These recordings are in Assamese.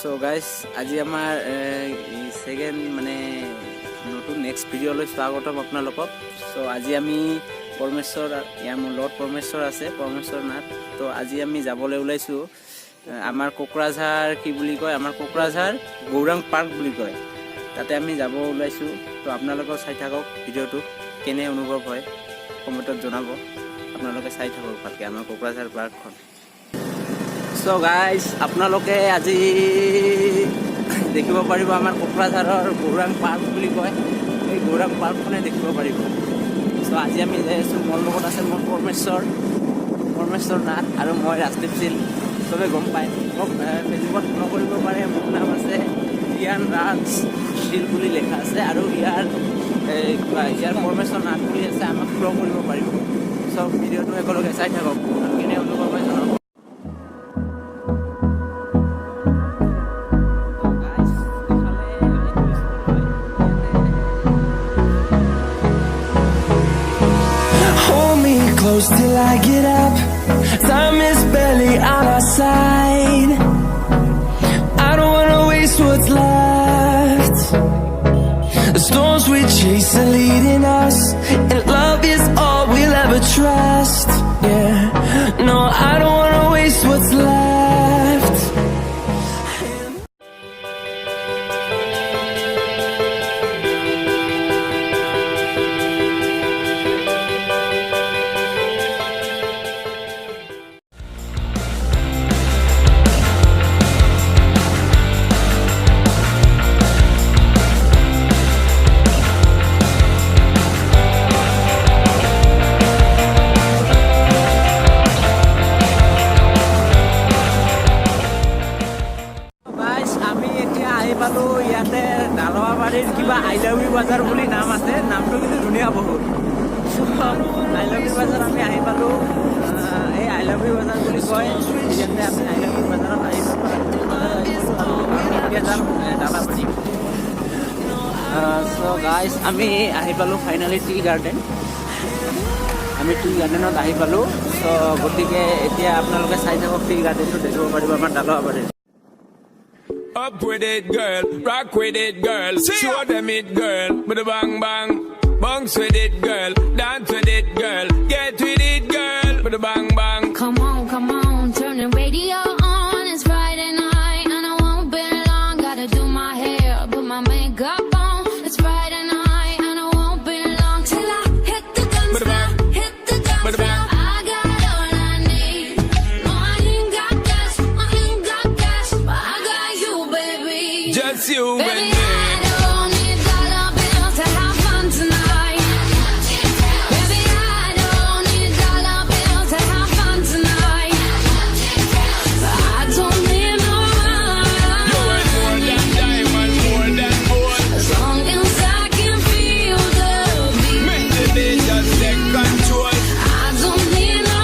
সো গাইস আজি আমাৰ সেকেন্ড মানে নতুন নেক্সট ভিডিঅ'লৈ স্বাগতম আপোনালোকক। সো আজি আমি পৰমেশ্বৰ ইয়াৰ মূলত পৰমেশ্বৰ আছে পৰমেশ্বৰ নাথ। তো আজি আমি যাবলৈ ওলাইছোঁ আমাৰ কোকৰাঝাৰ কি বুলি কয় আমাৰ কোকৰাঝাৰ গৌৰাং পাৰ্ক বুলি কয়, তাতে আমি যাব ওলাইছোঁ। তো আপোনালোকে চাই থাকক ভিডিঅ'টো, কেনে অনুভৱ হয় কমেণ্টত জনাব। আপোনালোকে চাই থাকক ভালকৈ আমাৰ কোকৰাঝাৰ পাৰ্কখন। সো গাইজ আপোনালোকে আজি দেখিব পাৰিব আমাৰ কোকৰাঝাৰৰ গৌৰাং পাৰ্ক বুলি কয়, এই গৌৰাং পাৰ্কখনে দেখিব পাৰিব। সো আজি আমি যাই আছোঁ, মোৰ লগত আছে মোৰ পৰমেশ্বৰ নাথ আৰু মই ৰাজদীপ শীল। চবে গম পায়, মোক ফেচবুকত ফ'ল' কৰিব পাৰে। মোৰ নাম আছে ৰিয়ান ৰাজ শীল বুলি লিখা আছে আৰু ইয়াৰ পৰমেশ্বৰ নাথ বুলি আছে, আমাক ফ'ল' কৰিব পাৰিব। চব ভিডিঅ'টো একেলগে চাই থাকক, কেনে অনুভৱ হয় জনাব। Close till I get up. Time is barely on our side. I don't wanna waste what's left. The storms we chase are leading us, and love is all we'll ever trust. Yeah, no, I don't wanna waste what's left. ইয়াতে দালৱাবাৰীৰ কিবা আই লাভ ইউ বাজাৰ বুলি নাম আছে, নামটো কিন্তু ধুনীয়া বহুত। আই লাভ ইউ বাজাৰ আমি আহি পালোঁ, এই আই লাভ ইউ বাজাৰ বুলি কয়। ইয়াতে আমি আই লাভ ইউ বাজাৰত আহি দালাবাৰী। চ' গাইজ আমি আহি পালোঁ ফাইনেলি টি গাৰ্ডেন। আমি টি গাৰ্ডেনত আহি পালোঁ। চ' গতিকে এতিয়া আপোনালোকে চাই থাকক, টি গাৰ্ডেনটো দেখিব পাৰিব আমাৰ দালৱাবাৰীত। Up with it, girl. Rock with it, girl. Show them it, girl. With a bang bang. Bounce with it, girl. Dance with it, girl. Get with it, girl. With a bang bang. Come on, turn the radio on. It's Friday night and I won't be long. Gotta do my hair, put my makeup on. It's Friday night and I won't be long till I hit the dance floor, hit the dance floor. I got all I need. No, I ain't got cash, but I got you, baby. Just you and Baby, me. I don't need dollar bills to have fun tonight. Baby, I don't need dollar bills to have fun tonight. I don't need no You worth more than diamond, more than gold. as long as I can feel the beat. Make the day just take control. I don't need no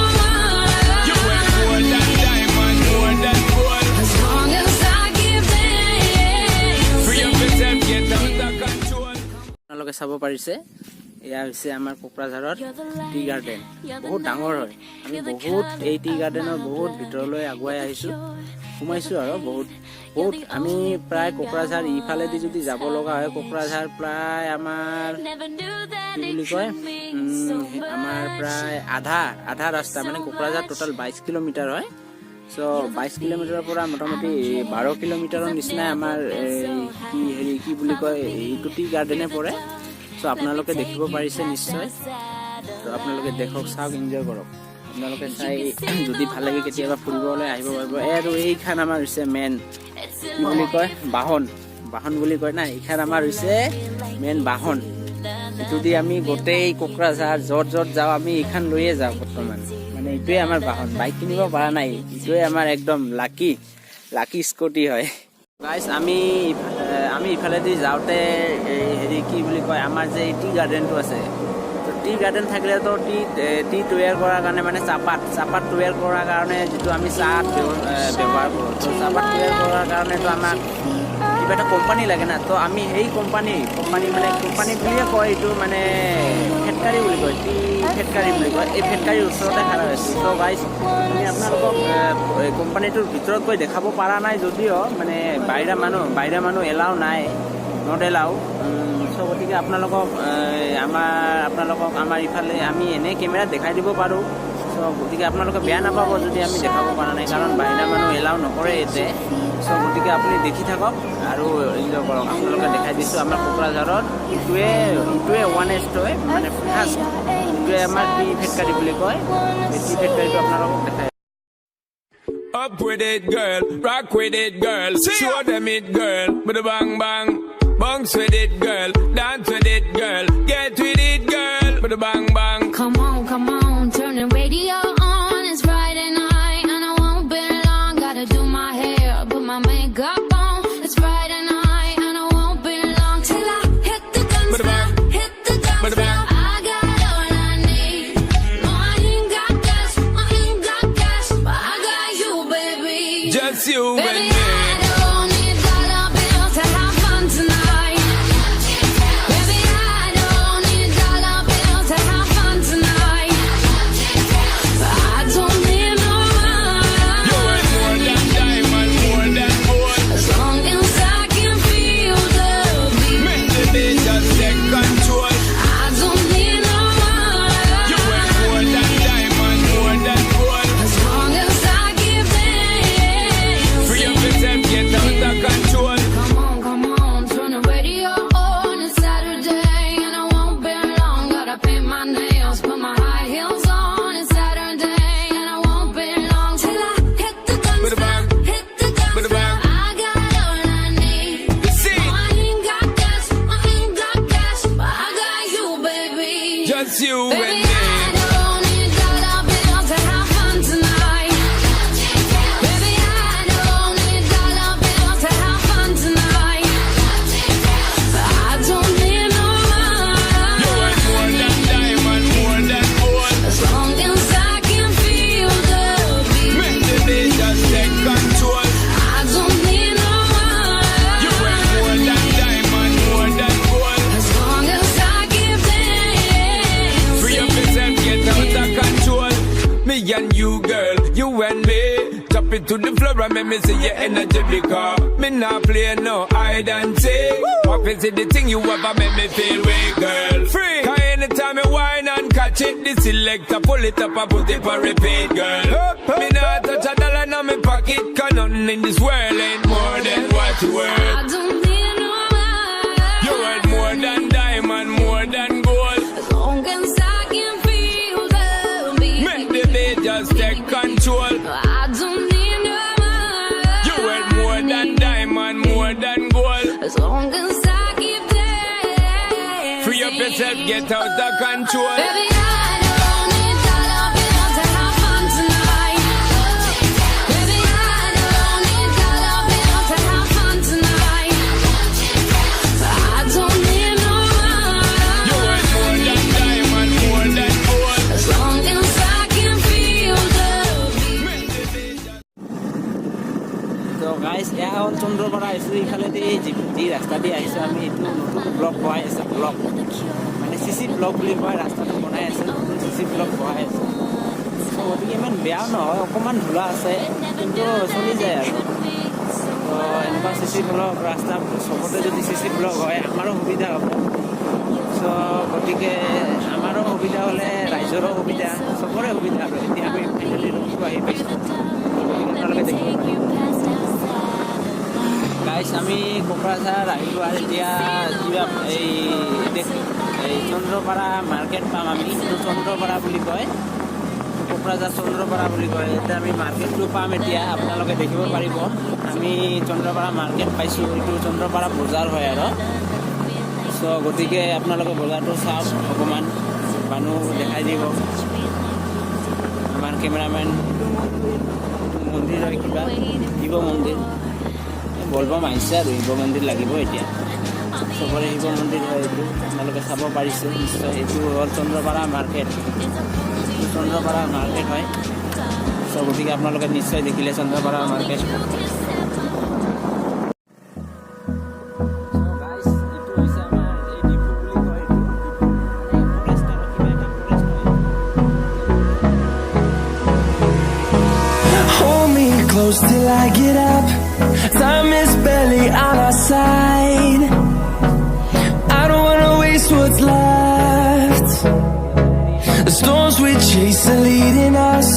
You worth more than diamond, more than gold. as long as I give Free in. up yourself, get under control. আপোনালোকে চাব পাৰিছে, এয়া হৈছে আমাৰ কোকৰাঝাৰৰ টি গাৰ্ডেন। বহুত ডাঙৰ হয়। আমি বহুত এই টি গাৰ্ডেনৰ বহুত ভিতৰলৈ আগুৱাই আহিছোঁ, সোমাইছোঁ আৰু বহুত আমি প্ৰায় কোকৰাঝাৰ ইফালেদি যদি যাব লগা হয়, কোকৰাঝাৰ প্ৰায় আমাৰ কি বুলি কয় আমাৰ প্ৰায় আধা ৰাস্তা, মানে কোকৰাঝাৰ টোটেল 22 কিলোমিটাৰ হয়। চ' 22 কিলোমিটাৰৰ পৰা মোটামুটি 12 কিলোমিটাৰৰ নিচিনাই আমাৰ কি বুলি কয় এইটো টি গাৰ্ডেনে পৰে। চ' আপোনালোকে দেখিব পাৰিছে নিশ্চয়। তো আপোনালোকে দেখক, চাওক, এনজয় কৰক। আপোনালোকে চাই যদি ভাল লাগে কেতিয়াবা ফুৰিবলৈ আহিব পাৰিব। আৰু এইখন আমাৰ হৈছে মেইন কি বুলি কয় বাহন বুলি কয় না, এইখন আমাৰ হৈছে মেইন বাহন। এইটো দি আমি গোটেই কোকৰাঝাৰ য'ত যাওঁ আমি এইখন লৈয়ে যাওঁ বৰ্তমান। মানে এইটোৱে আমাৰ বাহন, বাইক কিনিব পৰা নাই, এইটোৱে আমাৰ একদম লাকি স্কুটি হয়। গাইজ আমি ইফালেদি যাওঁতে কি বুলি কয় আমাৰ যে টি গাৰ্ডেনটো আছে, তো টি গাৰ্ডেন থাকিলেতো টি তৈয়াৰ কৰাৰ কাৰণে মানে চাহপাত তৈয়াৰ কৰাৰ কাৰণে যিটো আমি চাহ ব্যৱহাৰ কৰোঁ, তো চাহপাত তৈয়াৰ কৰাৰ কাৰণেতো আমাক কিবা এটা কোম্পানী লাগে না, তো আমি সেই কোম্পানী মানে কোম্পানী বুলিয়ে কয়, এইটো মানে ফেক্টৰী বুলি কয়, টি ফেক্টৰী বুলি কয়। এই ফেক্টৰীৰ ওচৰতে খাৰা হৈছোঁ। ত' গাইজ আমি আপোনালোকক কোম্পানীটোৰ ভিতৰত গৈ দেখাব পৰা নাই যদিও, মানে বাহিৰা মানুহ এলাও নাই, নট এলাও। চ' গতিকে আপোনালোকক আমাৰ ইফালে আমি এনেই কেমেৰাত দেখাই দিব পাৰোঁ। চ' গতিকে আপোনালোকে বেয়া নাপাব যদি আমি দেখাব পৰা নাই, কাৰণ বাহিৰা মানুহ এলাও নকৰে ইয়াতে। চ' গতিকে আপুনি দেখি থাকক আৰু এনজয় কৰক। আপোনালোকে দেখাই দিছোঁ আমাৰ কোকৰাঝাৰত ইটোৱে ওৱানেষ্ট হয়, মানে ফাৰ্ষ্ট ইটোৱে আমাৰ টি ফেক্টৰী বুলি কয়। এই টি ফেক্টৰীটো আপোনালোকক দেখাই। Up with it, girl. Rock with it, girl. Show them it, girl. With a bang bang. Bounce with it, girl. Dance with it, girl. Get with it, girl. With a bang bang. Come on, turn the radio on. It's Friday night and I won't be long. Gotta do my hair, put my makeup on. It's Friday night and I won't be long till I hit the dance floor, hit the dance floor. I got all I need. No, I ain't got cash, but I got you, baby. Just you and Baby, me. I don't need dollar bills to have fun tonight. Baby, I don't need dollar bills to have fun tonight. I don't need no You money. ain't more than diamond, more than gold. As long as I can feel the beat. Make the beat just take control. I don't need no You ain't money. more than diamond, more than gold. As long as I keep dancing. Free up yourself, get out of control. Come on, turn the radio on. It's Saturday and I won't be long. Gotta paint my nails, put my high heels on. It's Saturday and I won't be long till I hit the dance With a bang. floor, hit the dance With a floor. bang. I got all I need. See, No, I ain't got cash, but I got you, baby. just you and Baby, me. I don't need dollar bills to have fun tonight. Baby, I don't need dollar bills to have fun tonight. I don't need no You ain't more money. than diamond, more than gold. As long as I can feel the beat. Make the beat just take control. I don't need no You ain't more money. than diamond, more than gold. As long as I keep dancing. Free up yourself, get out of control. Me and you, girl, you and me. Drop it to the floor and make me see your energy because me not play no hide and seek. What is it the thing you ever make me feel way, girl? Free. Cause anytime you whine and catch it, the selector pull it up and put it for repeat, girl. Me not touch a dollar in my pocket, cause nothing in this world ain't more than what you worth. I don't need no money. You worth more than diamond, more than gold. As long as I can feel the beat. Make the beat just take control. I don't need no money. You worth more than diamond, more than gold. As long as I keep dancing. Free up yourself, get out of control. Baby, I don't need dollar bills to have fun tonight. Baby, I don't need dollar bills to have fun tonight. I don't need no You worth more money. than diamond, more than gold. As long as I can feel the beat. Make the beat just তো গাইজ এয়া হ'ল চন্দ্ৰপাৰা আহিছোঁ। ইফালেদি যি ৰাস্তা দি আহিছোঁ আমি, এইটো নতুন ব্লক বহাই আছে। ব্লক মানে চিচি ব্লক বুলি কয়, ৰাস্তাটো বনাই আছে, নতুন চিচি ব্লক বহাই আছে। চ' গতিকে ইমান বেয়াও নহয়, অকণমান ধূলা আছে কিন্তু চলি যায় আৰু। তো এনেকুৱা চিচি ব্লক ৰাস্তা চবতে যদি চিচি ব্লক হয় আমাৰো সুবিধা হ'ব। চ' গতিকে আমাৰো সুবিধা হ'লে ৰাইজৰো সুবিধা, চবৰে সুবিধা আৰু। এতিয়া আমি ফাইনেলি ৰুমটো আহি পাইছোঁ, গতিকে আপোনালোকে দেখিব পাৰিব। গাইছ আমি কোকৰাঝাৰ আহিলোঁ আৰু এতিয়া কিবা এই চন্দ্ৰপাৰা মাৰ্কেট পাম আমি। এইটো চন্দ্ৰপাৰা বুলি কয়, কোকৰাঝাৰ চন্দ্ৰপাৰা বুলি কয়। এতিয়া আমি মাৰ্কেটটো পাম এতিয়া, আপোনালোকে দেখিব পাৰিব। আমি চন্দ্ৰপাৰা মাৰ্কেট পাইছোঁ, এইটো চন্দ্ৰপাৰা বজাৰ হয় আৰু। চ' গতিকে আপোনালোকে বজাৰটো চাওক, অকণমান মানুহ দেখাই দিব। আমাৰ কেমেৰামেন মন্দিৰ হয় কিবা শিৱ মন্দিৰ, বলবম আহিছে আৰু শিৱ মন্দিৰ লাগিব এতিয়া। চবৰে শিৱ মন্দিৰ হয় এইটো, আপোনালোকে চাব পাৰিছে নিশ্চয়। এইটো হ'ল চন্দ্ৰপাৰা মাৰ্কেট, এইটো চন্দ্ৰপাৰা মাৰ্কেট হয়। চ' গতিকে আপোনালোকে নিশ্চয় দেখিলে Chandrapara market. side. I don't wanna waste what's left. The storms we chase are leading us,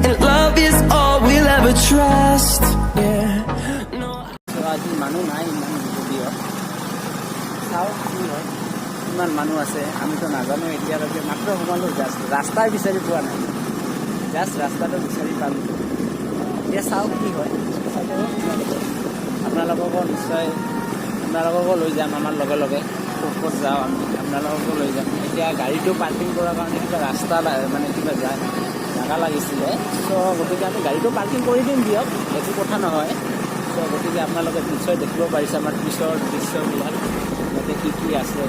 and love is all we'll ever trust. Yeah. No. So আজি মানুহ নাই ইমান যদিও চাওঁ কি হয় ইমান মানুহ আছে আমিতো নাজানো এতিয়ালৈকে মাত্ৰ সোমালোঁ জাষ্ট ৰাস্তাই বিচাৰি পোৱা নাই জাষ্ট ৰাস্তাটো বিচাৰি পালোঁ এতিয়া চাওঁ কি হয় আপোনালোককো নিশ্চয় আপোনালোককো লৈ যাম আমাৰ লগে লগে ক'ত ক'ত যাওঁ আমি আপোনালোককো লৈ যাম এতিয়া গাড়ীটো পাৰ্কিং কৰাৰ কাৰণে কিবা ৰাস্তা মানে কিবা যায় জাগা লাগিছিলে চ' গতিকে আমি গাড়ীটো পাৰ্কিং কৰি দিম দিয়ক একো কথা নহয় চ' গতিকে আপোনালোকে নিশ্চয় দেখিব পাৰিছে আমাৰ পিছৰ দৃশ্যবিলাক ইয়াতে কি কি আছে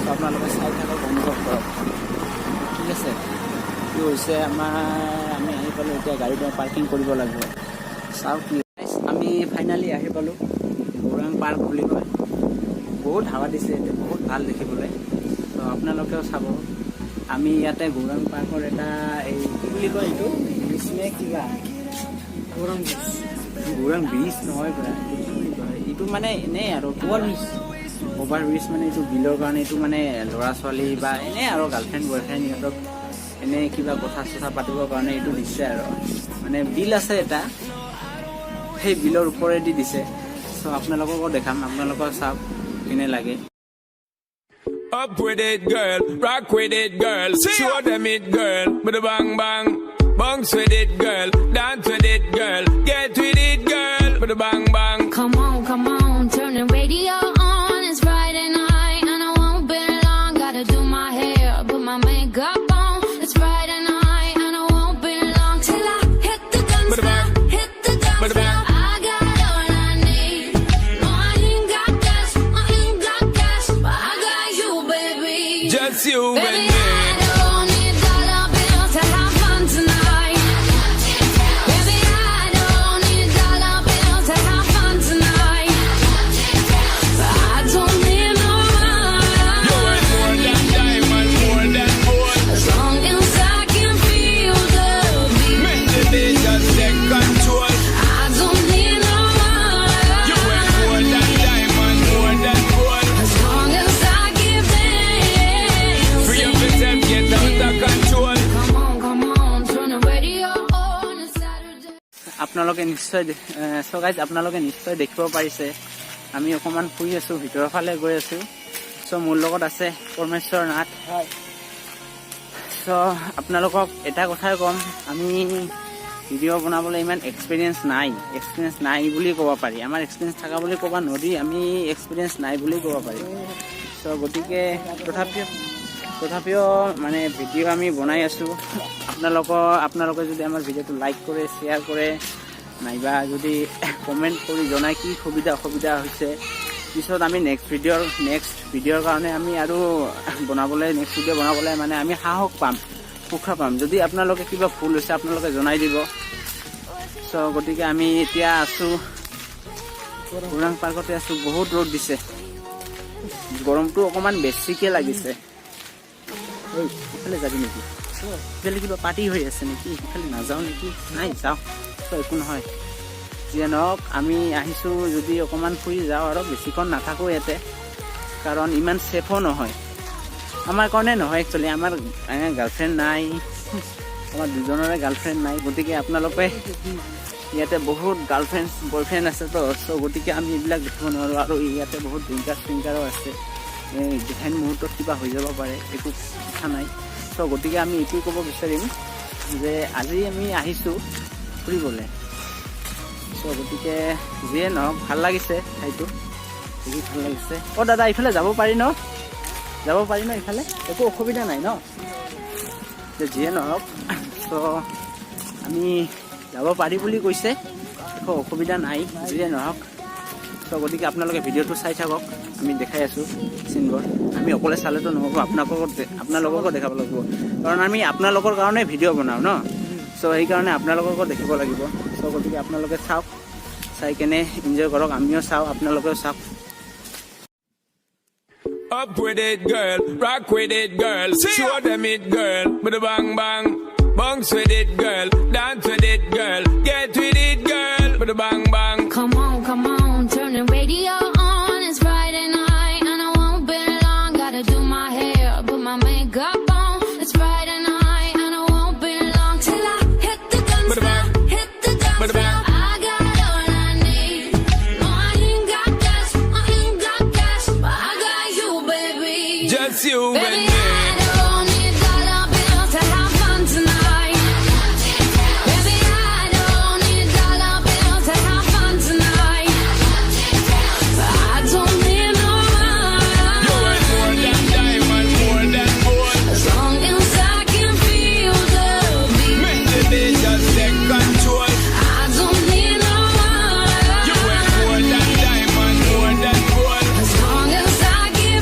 চ' আপোনালোকে চাই থাকক অনুভৱ কৰক ঠিক আছে কি হৈছে আমাৰ আমি আহি পালোঁ এতিয়া গাড়ীটো পাৰ্কিং কৰিব লাগিব চাওঁ কি আমি ফাইনেলি আহি পালোঁ গৌৰাং পাৰ্ক বুলি কয় বহুত হাৱা দিছে এতিয়া বহুত ভাল দেখিবলৈ ত' আপোনালোকেও চাব আমি ইয়াতে গৌৰাং পাৰ্কৰ এটা এই কি বুলি কয় এইটো ব্ৰিজ নে কিবা গৌৰাং ব্ৰিজ নহয় পৰা এইটো মানে এনেই আৰু অভাৰ ব্ৰিজ মানে এইটো বিলৰ কাৰণে এইটো মানে ল'ৰা ছোৱালী বা এনেই আৰু গাৰ্লফ্ৰেণ্ড বয়ফ্ৰেণ্ড সিহঁতক এনেই কিবা কথা চথা পাতিবৰ কাৰণে এইটো দিছে আৰু মানে বিল আছে এটা সেই বিলৰ ওপৰেদি দিছে চ' আপোনালোককো দেখাম আপোনালোকক চাওক কেনে লাগে Up with it, girl. Rock with it, girl. Show them it, girl. With a bang bang. Bounce with it, girl. Dance with it, girl. Get with it, girl. With a bang bang. Come on, turn the radio on. It's Friday night and I won't be long. Gotta do my hair, put my makeup on. It's Friday night and I won't be long till I hit the dance floor. Hit the dance floor. I got all I need. No, I ain't got cash, but I got you, baby. Just you and Baby, me. I don't need dollar bills to have fun tonight. Baby, I don't need dollar bills to have fun tonight. But I don't need no You money. ain't more than diamond, more than gold. As long as I can feel the beat. Make the day just take control. I don't need no You ain't more money. than diamond, more than gold. As long as I give them. Free up yourself, get out of control. Come on, turn the radio on. It's Saturday. আপোনালোকে নিশ্চয় চ' গাইজ আপোনালোকে নিশ্চয় দেখিব পাৰিছে আমি অকণমান ফুৰি আছোঁ ভিতৰৰ ফালে গৈ আছোঁ চ' মোৰ লগত আছে পৰমেশ্বৰ নাথ চ' আপোনালোকক এটা কথাই ক'ম আমি ভিডিঅ' বনাবলৈ ইমান এক্সপিৰিয়েঞ্চ নাই বুলি ক'ব পাৰি আমাৰ এক্সপিৰিয়েঞ্চ থকা বুলি ক'ব নোৱাৰি আমি এক্সপিৰিয়েঞ্চ নাই বুলি ক'ব পাৰি চ' গতিকে তথাপিও মানে ভিডিঅ' আমি বনাই আছোঁ আপোনালোকে যদি আমাৰ ভিডিঅ'টো লাইক কৰে শ্বেয়াৰ কৰে নাইবা যদি কমেণ্ট কৰি জনায় কি সুবিধা অসুবিধা হৈছে পিছত আমি নেক্সট ভিডিঅ'ৰ কাৰণে আমি আৰু নেক্সট ভিডিঅ' বনাবলৈ মানে আমি সাহস পাম উৎসাহ পাম যদি আপোনালোকে কিবা ভুল হৈছে আপোনালোকে জনাই দিব চ' গতিকে আমি এতিয়া আছোঁ গৌৰাং পাৰ্কতে আছোঁ বহুত ৰ'দ দিছে গৰমটো অকণমান বেছিকৈ লাগিছে ইফালে যাবি নেকি ইফালে কিবা পাৰ্টি হৈ আছে নেকি ইফালে নাযাওঁ নেকি নাই যাওঁ ত' একো নহয় যিয়ে নহওক আমি আহিছোঁ যদি অকণমান ফুৰি যাওঁ আৰু বেছিখন নাথাকোঁ ইয়াতে কাৰণ ইমান ছেফো নহয় আমাৰ কাৰণে নহয় একচুৱেলি আমাৰ গাৰ্লফ্ৰেণ্ড নাই আমাৰ দুজনৰে গাৰ্লফ্ৰেণ্ড নাই গতিকে আপোনালোকে ইয়াতে বহুত গাৰ্লফ্ৰেণ্ড বয়ফ্ৰেণ্ড আছে তো চ' গতিকে আমি এইবিলাক দেখিব নোৱাৰোঁ আৰু ইয়াতে বহুত ড্ৰিংকাৰো আছে যেন মুহূৰ্তত কিবা হৈ যাব পাৰে একো কথা নাই চ' গতিকে আমি এইটোৱে ক'ব বিচাৰিম যে আজি আমি আহিছোঁ ফুৰিবলৈ চ' গতিকে যিয়ে নহওক ভাল লাগিছে ঠাইটো দেখি ভাল লাগিছে অঁ দাদা ইফালে যাব পাৰি ন ইফালে একো অসুবিধা নাই ন যিয়ে নহওক চ' আমি যাব পাৰি বুলি কৈছে একো অসুবিধা নাই যিয়ে নহওক চ' গতিকে আপোনালোকে ভিডিঅ'টো চাই থাকক আমি দেখাই আছোঁ চিনবোৰ আমি অকলে চালেতো নহ'ব আপোনালোককো দেখাব লাগিব কাৰণ আমি আপোনালোকৰ কাৰণে ভিডিঅ' বনাওঁ ন চ' সেইকাৰণে আপোনালোককো দেখিব লাগিব চ' গতিকে আপোনালোকে চাওক চাই কেনে এনজয় কৰক আমিও চাওঁ আপোনালোকেও চাওক Up with it, girl. Rock with it, girl. Show them it, girl. With a bang bang. Bounce with it, girl. Dance with it, girl. Get with it, girl. With a bang bang. Come on, turn the radio on. Just you and Baby, me. I don't need dollar bills to have fun tonight. Baby, I don't need dollar bills to have fun tonight. I don't need no You money. ain't more than diamond, more than gold. As long as I can feel the beat. Make the day just take control. I don't need no You ain't money. more than diamond, more than gold. As long as I keep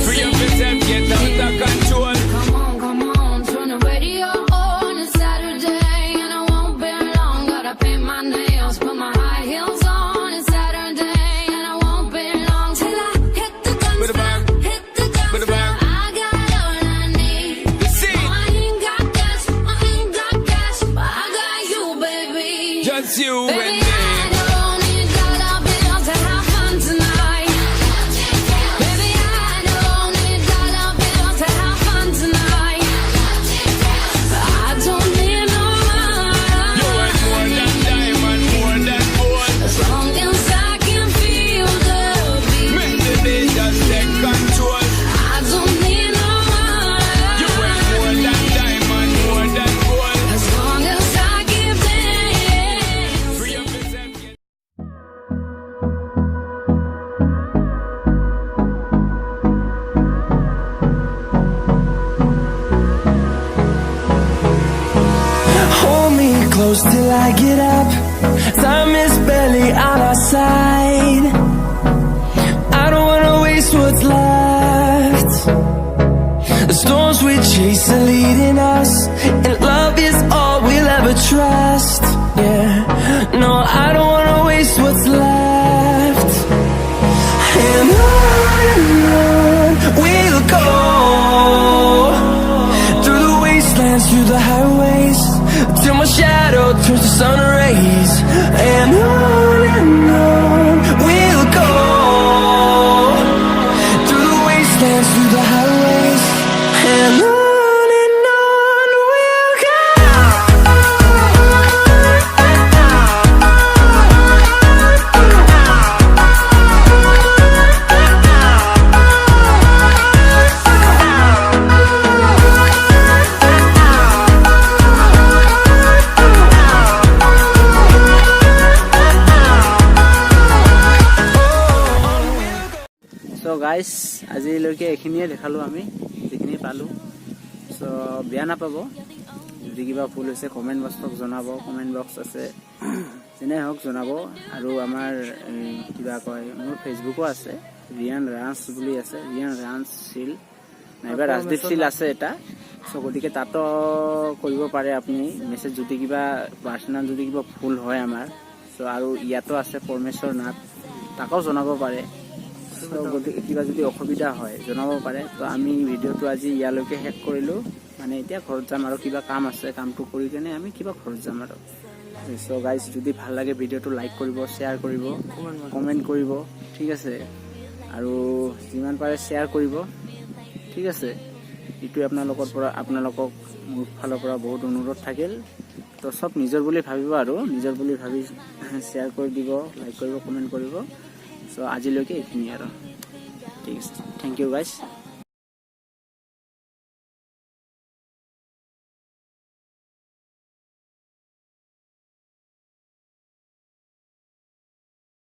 Free dancing. up yourself, get out of control. Come on, turn the radio on. It's Saturday and I won't be long. Gotta paint my nails, put my high heels on. It's Saturday and I won't be long till I hit the dance Bada bang. floor, hit the dance Bada floor. bang. I got all I need. You see? I ain't got cash, but I got you, baby. Just you and Baby, me. I don't need dollar bills to have fun tonight. Baby, I don't need dollar bills to have fun tonight. I don't need no You ain't more money. than diamond, more than gold. As long as I can feel the beat. Make the day just take control. I don't need no You ain't more money. than diamond, more than gold. As long as I keep dancing. Free up yourself, get Hold me close till I get up. Time is barely on our side. I don't wanna waste what's left. The storms we chase are leading us, and love is all we'll ever trust. Yeah, no, I don't wanna waste what's left. And on we'll go, through the wastelands, through the highways, till my shadow turns to sun rays. And on we'll go, through the wastelands, through the highways, and on we'll go. So' guys আজিলৈকে এইখিনিয়ে দেখালোঁ আমি যিখিনি পালোঁ। চ' বেয়া নাপাব যদি কিবা ভুল হৈছে কমেণ্ট বক্সত জনাব, কমেণ্ট বক্স আছে যেনে হওক জনাব। আৰু আমাৰ কিবা কয় মোৰ ফেচবুকো আছে, ৰিয়ান ৰাঞ্চ বুলি আছে, ৰিয়ান ৰাঞ্চ চিল নাইবা ৰাজদীপ চিল আছে এটা। চ' গতিকে তাতো কৰিব পাৰে আপুনি মেছেজ যদি কিবা পাৰ্চনেল যদি কিবা ভুল হয় আমাৰ। চ' আৰু ইয়াতো আছে পৰমেশ্বৰ নাথ, তাকো জনাব পাৰে। গতিকে কিবা যদি অসুবিধা হয় জনাব পাৰে। তো আমি ভিডিঅ'টো আজি ইয়ালৈকে শেষ কৰিলোঁ, মানে এতিয়া ঘৰত যাম আৰু কিবা কাম আছে, কামটো কৰি কেনে আমি কিবা ঘৰত যাম আৰু। চ' গাইজ যদি ভাল লাগে ভিডিঅ'টো লাইক কৰিব, শ্বেয়াৰ কৰিব, কমেণ্ট কৰিব, ঠিক আছে। আৰু যিমান পাৰে শ্বেয়াৰ কৰিব, ঠিক আছে। এইটোৱে আপোনালোকক মোৰ ফালৰ পৰা বহুত অনুৰোধ থাকিল। তো চব নিজৰ বুলি ভাবিব আৰু নিজৰ বুলি ভাবি শ্বেয়াৰ কৰি দিব, লাইক কৰিব, কমেণ্ট কৰিব। চ' আজিলৈকে এইখিনি আৰু ঠিক আছে। Thank you guys.